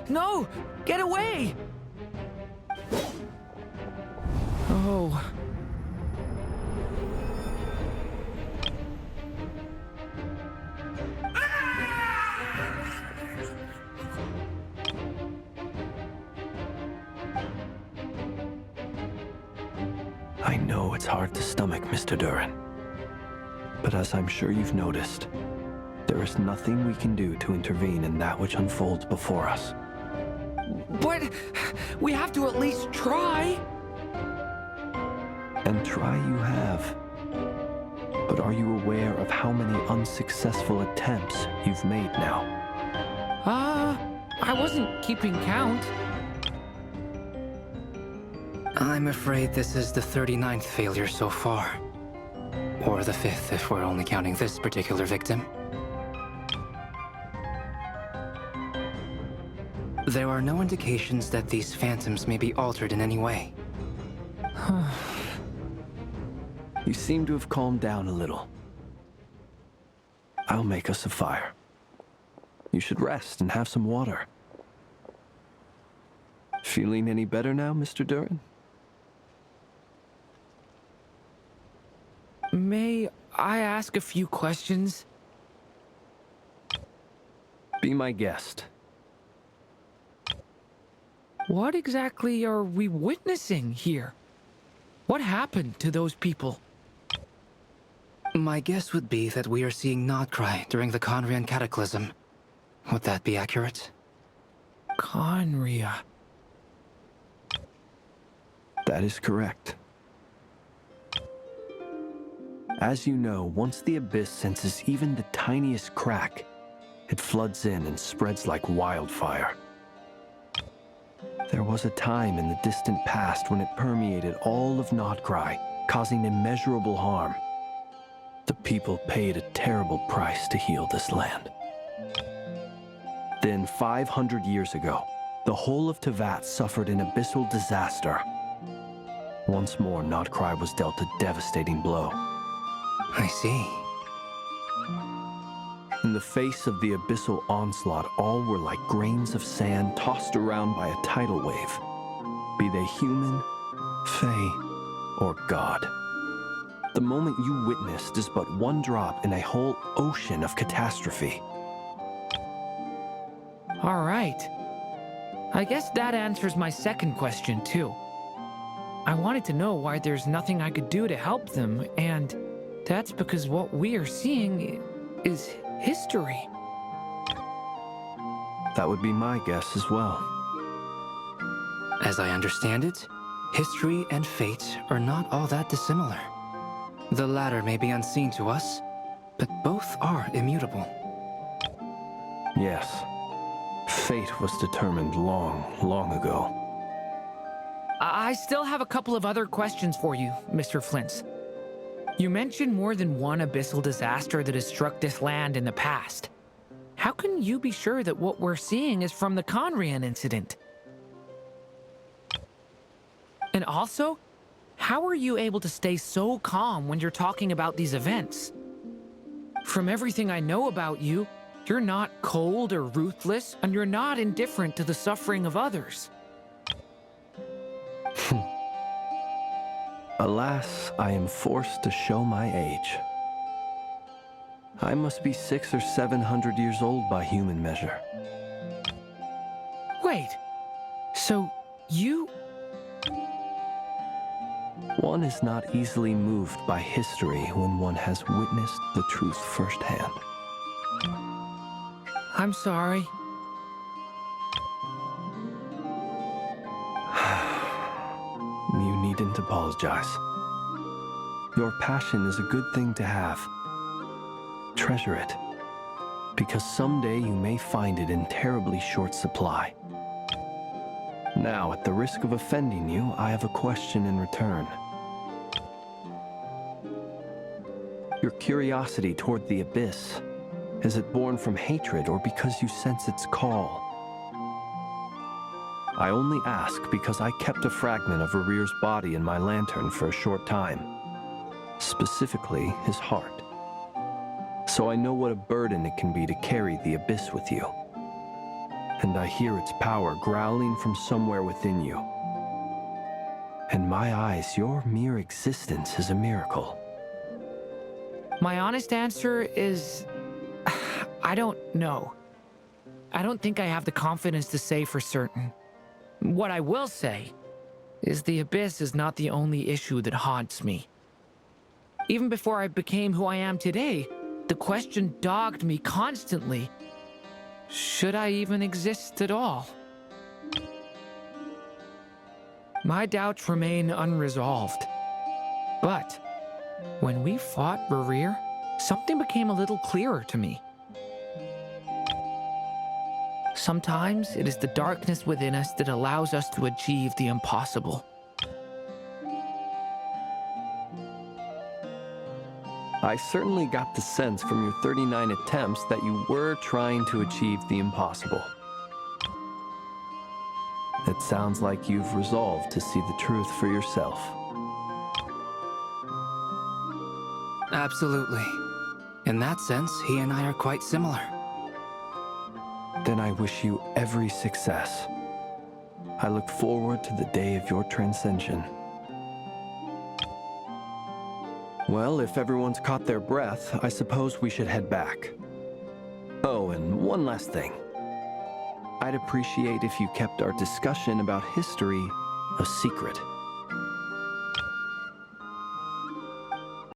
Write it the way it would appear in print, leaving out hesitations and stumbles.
No! Get away! Oh. I know it's hard to stomach, Mr. Durin. But as I'm sure you've noticed, there is nothing we can do to intervene in that which unfolds before us. But we have to at least try. And try you have. But are you aware of how many unsuccessful attempts you've made now? I wasn't keeping count. I'm afraid this is the 39th failure so far. Or the 5th if we're only counting this particular victim. There are no indications that these phantoms may be altered in any way. You seem to have calmed down a little. I'll make us a fire. You should rest and have some water. Feeling any better now, Mr. Durin? May I ask a few questions? Be my guest. What exactly are we witnessing here? What happened to those people? My guess would be that we are seeing Nodcry during the Khaenri'ahn Cataclysm. Would that be accurate? Khaenri'ahn. That is correct. As you know, once the Abyss senses even the tiniest crack, it floods in and spreads like wildfire. There was a time in the distant past when it permeated all of Nodcry, causing immeasurable harm. The people paid a terrible price to heal this land. Then, 500 years ago, the whole of Teyvat suffered an abyssal disaster. Once more, Nodcry was dealt a devastating blow. I see. In the face of the abyssal onslaught, all were like grains of sand tossed around by a tidal wave, be they human, fae, or god. The moment you witnessed is but one drop in a whole ocean of catastrophe. All right. I guess that answers my second question, too. I wanted to know why there's nothing I could do to help them, and that's because what we are seeing is history. That would be my guess as well. As I understand it, history and fate are not all that dissimilar. The latter may be unseen to us, but both are immutable. Yes. Fate was determined long, long ago. I still have a couple of other questions for you, Mr. Flint's. You mentioned more than one abyssal disaster that has struck this land in the past. How can you be sure that what we're seeing is from the Khaenri'ahn incident? And also, how are you able to stay so calm when you're talking about these events? From everything I know about you, you're not cold or ruthless, and you're not indifferent to the suffering of others. Alas, I am forced to show my age. I must be 600 or 700 years old by human measure. Wait, so you... One is not easily moved by history when one has witnessed the truth firsthand. I'm sorry. You needn't apologize. Your passion is a good thing to have. Treasure it, because someday you may find it in terribly short supply. Now, at the risk of offending you, I have a question in return. Your curiosity toward the Abyss, is it born from hatred or because you sense its call? I only ask because I kept a fragment of Arir's body in my lantern for a short time. Specifically, his heart. So I know what a burden it can be to carry the Abyss with you. and I hear its power growling from somewhere within you. In my eyes, your mere existence is a miracle. My honest answer is... I don't know. I don't think I have the confidence to say for certain. What I will say is the Abyss is not the only issue that haunts me. Even before I became who I am today, the question dogged me constantly. Should I even exist at all? My doubts remain unresolved. But when we fought Rerir, something became a little clearer to me. Sometimes it is the darkness within us that allows us to achieve the impossible. I certainly got the sense from your 39 attempts that you were trying to achieve the impossible. It sounds like you've resolved to see the truth for yourself. Absolutely. In that sense, he and I are quite similar. Then I wish you every success. I look forward to the day of your transcension. Well, if everyone's caught their breath, I suppose we should head back. Oh, and one last thing. I'd appreciate if you kept our discussion about history a secret.